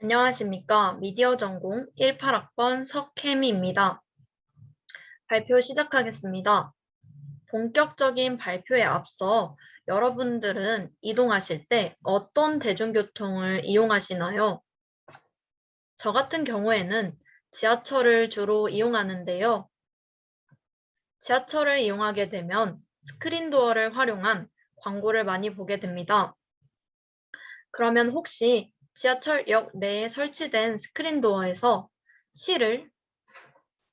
안녕하십니까. 미디어 전공 18학번 석혜미입니다. 발표 시작하겠습니다. 본격적인 발표에 앞서 여러분들은 이동하실 때 어떤 대중교통을 이용하시나요? 저 같은 경우에는 지하철을 주로 이용하는데요. 지하철을 이용하게 되면 스크린도어를 활용한 광고를 많이 보게 됩니다. 그러면 혹시 지하철역 내에 설치된 스크린도어에서 시를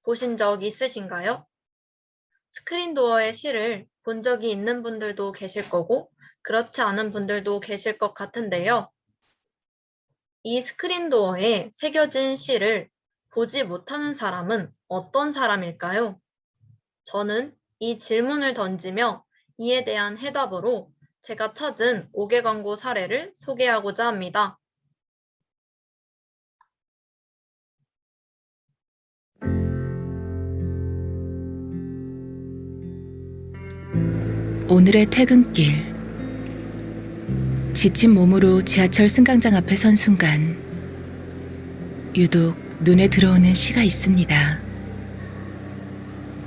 보신 적 있으신가요? 스크린도어의 시를 본 적이 있는 분들도 계실 거고 그렇지 않은 분들도 계실 것 같은데요. 이 스크린도어에 새겨진 시를 보지 못하는 사람은 어떤 사람일까요? 저는 이 질문을 던지며 이에 대한 해답으로 제가 찾은 5개 광고 사례를 소개하고자 합니다. 오늘의 퇴근길. 지친 몸으로 지하철 승강장 앞에 선 순간 유독 눈에 들어오는 시가 있습니다.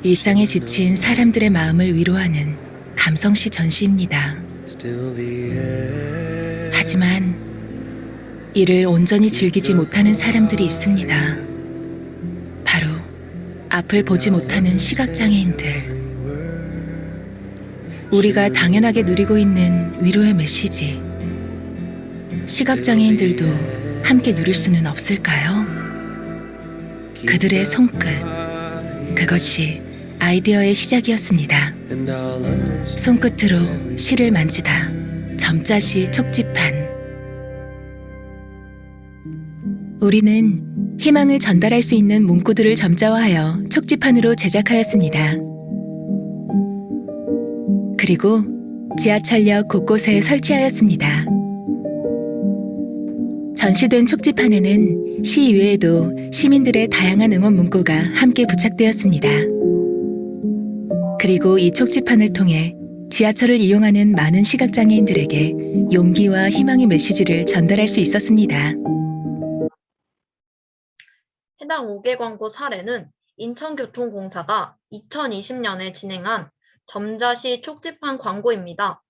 일상에 지친 사람들의 마음을 위로하는 감성시 전시입니다. 하지만 이를 온전히 즐기지 못하는 사람들이 있습니다. 바로 앞을 보지 못하는 시각장애인들. 우리가 당연하게 누리고 있는 위로의 메시지. 시각장애인들도 함께 누릴 수는 없을까요? 그들의 손끝. 그것이 아이디어의 시작이었습니다. 손끝으로 시를 만지다. 점자시 촉지판. 우리는 희망을 전달할 수 있는 문구들을 점자화하여 촉지판으로 제작하였습니다. 그리고 지하철역 곳곳에 설치하였습니다. 전시된 촉지판에는 시 이외에도 시민들의 다양한 응원 문구가 함께 부착되었습니다. 그리고 이 촉지판을 통해 지하철을 이용하는 많은 시각장애인들에게 용기와 희망의 메시지를 전달할 수 있었습니다. 해당 5개 광고 사례는 인천교통공사가 2020년에 진행한 점자시 촉지판 광고입니다.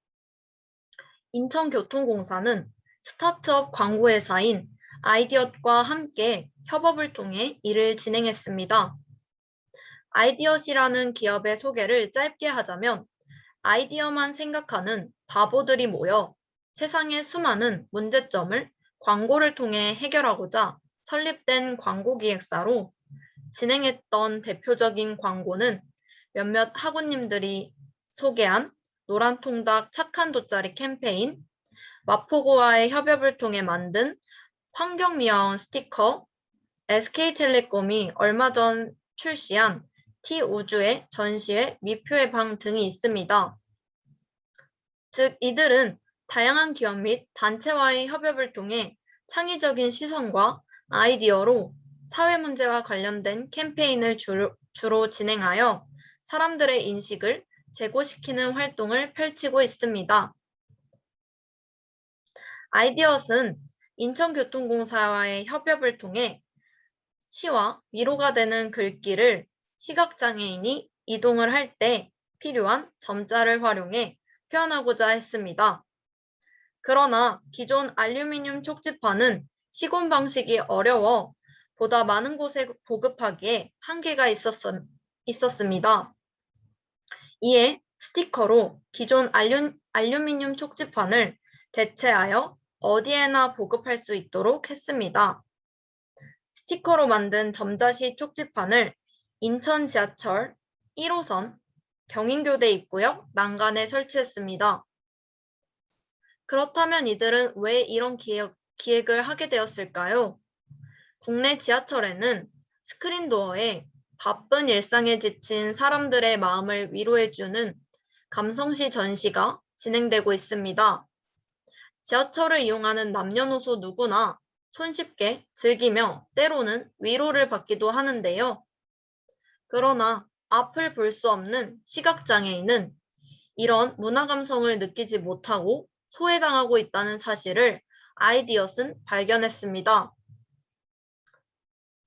인천교통공사는 스타트업 광고회사인 아이디엇과 함께 협업을 통해 이를 진행했습니다. 아이디엇이라는 기업의 소개를 짧게 하자면 아이디어만 생각하는 바보들이 모여 세상의 수많은 문제점을 광고를 통해 해결하고자 설립된 광고기획사로 진행했던 대표적인 광고는 몇몇 학우님들이 소개한 노란통닭 착한 돗자리 캠페인, 마포구와의 협업을 통해 만든 환경미화원 스티커, SK텔레콤이 얼마 전 출시한 T우주의 전시회 미표의 방 등이 있습니다. 즉 이들은 다양한 기업 및 단체와의 협업을 통해 창의적인 시선과 아이디어로 사회 문제와 관련된 캠페인을 주로 진행하여 사람들의 인식을 제고시키는 활동을 펼치고 있습니다. 아이디엇은 인천교통공사와의 협업을 통해 시와 위로가 되는 글귀를 시각장애인이 이동을 할 때 필요한 점자를 활용해 표현하고자 했습니다. 그러나 기존 알루미늄 촉지판은 시공 방식이 어려워 보다 많은 곳에 보급하기에 한계가 있었습니다. 이에 스티커로 기존 알루미늄 촉지판을 대체하여 어디에나 보급할 수 있도록 했습니다. 스티커로 만든 점자시 촉지판을 인천 지하철 1호선 경인교대 입구역 난간에 설치했습니다. 그렇다면 이들은 왜 이런 기획을 하게 되었을까요? 국내 지하철에는 스크린도어에 바쁜 일상에 지친 사람들의 마음을 위로해주는 감성시 전시가 진행되고 있습니다. 지하철을 이용하는 남녀노소 누구나 손쉽게 즐기며 때로는 위로를 받기도 하는데요. 그러나 앞을 볼 수 없는 시각장애인은 이런 문화 감성을 느끼지 못하고 소외당하고 있다는 사실을 아이디엇은 발견했습니다.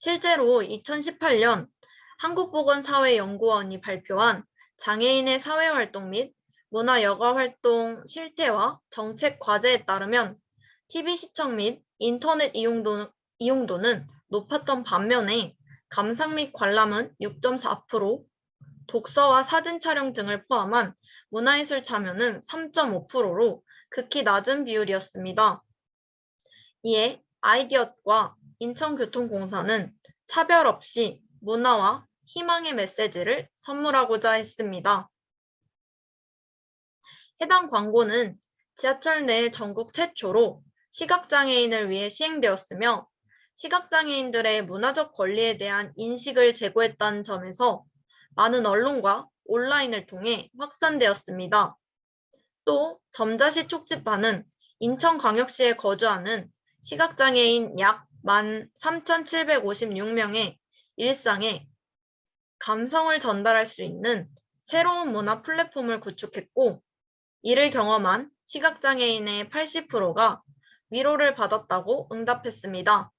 실제로 2018년 한국보건사회연구원이 발표한 장애인의 사회활동 및 문화여가활동 실태와 정책 과제에 따르면 TV 시청 및 인터넷 이용도는 높았던 반면에 감상 및 관람은 6.4%, 독서와 사진 촬영 등을 포함한 문화예술 참여는 3.5%로 극히 낮은 비율이었습니다. 이에 아이디엇과 인천교통공사는 차별 없이 문화와 희망의 메시지를 선물하고자 했습니다. 해당 광고는 지하철 내 전국 최초로 시각장애인을 위해 시행되었으며 시각장애인들의 문화적 권리에 대한 인식을 제고했다는 점에서 많은 언론과 온라인을 통해 확산되었습니다. 또 점자시 촉집반은 인천광역시에 거주하는 시각장애인 약 13,756명의 일상에 감성을 전달할 수 있는 새로운 문화 플랫폼을 구축했고, 이를 경험한 시각장애인의 80%가 위로를 받았다고 응답했습니다.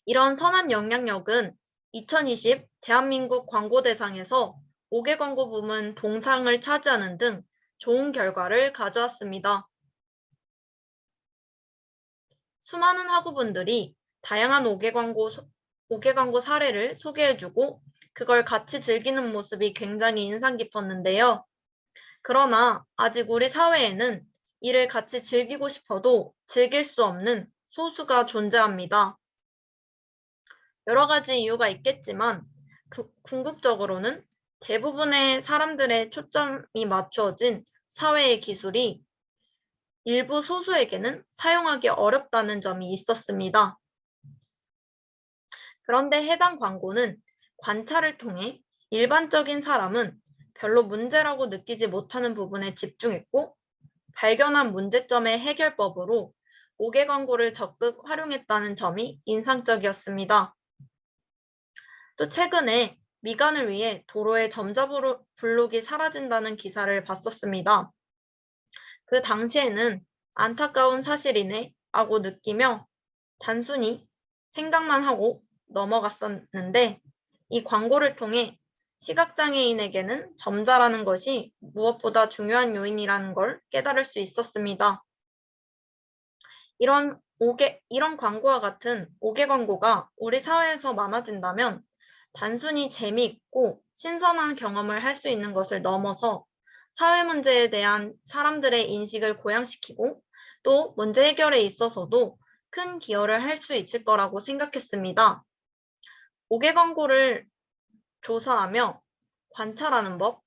이런 선한 영향력은 2020 대한민국 광고대상에서 5개 광고 부문 동상을 차지하는 등 좋은 결과를 가져왔습니다. 수많은 학우분들이 다양한 5개 광고 사례를 소개해주고 그걸 같이 즐기는 모습이 굉장히 인상 깊었는데요. 그러나 아직 우리 사회에는 이를 같이 즐기고 싶어도 즐길 수 없는 소수가 존재합니다. 여러 가지 이유가 있겠지만 궁극적으로는 대부분의 사람들의 초점이 맞추어진 사회의 기술이 일부 소수에게는 사용하기 어렵다는 점이 있었습니다. 그런데 해당 광고는 관찰을 통해 일반적인 사람은 별로 문제라고 느끼지 못하는 부분에 집중했고, 발견한 문제점의 해결법으로 5개 광고를 적극 활용했다는 점이 인상적이었습니다. 또 최근에 미간을 위해 도로에 점자블록이 사라진다는 기사를 봤었습니다. 그 당시에는 안타까운 사실이네 하고 느끼며 단순히 생각만 하고 넘어갔었는데, 이 광고를 통해 시각장애인에게는 점자라는 것이 무엇보다 중요한 요인이라는 걸 깨달을 수 있었습니다. 이런 광고와 같은 5개 광고가 우리 사회에서 많아진다면 단순히 재미있고 신선한 경험을 할 수 있는 것을 넘어서 사회 문제에 대한 사람들의 인식을 고양시키고 또 문제 해결에 있어서도 큰 기여를 할 수 있을 거라고 생각했습니다. 5개 광고를 조사하며 관찰하는 법,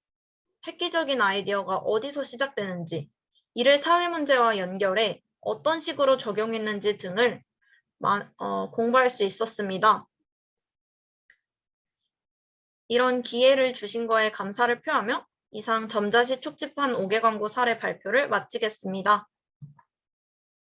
획기적인 아이디어가 어디서 시작되는지, 이를 사회 문제와 연결해 어떤 식으로 적용했는지 등을 공부할 수 있었습니다. 이런 기회를 주신 거에 감사를 표하며 이상 점자시 촉집한 5개 광고 사례 발표를 마치겠습니다.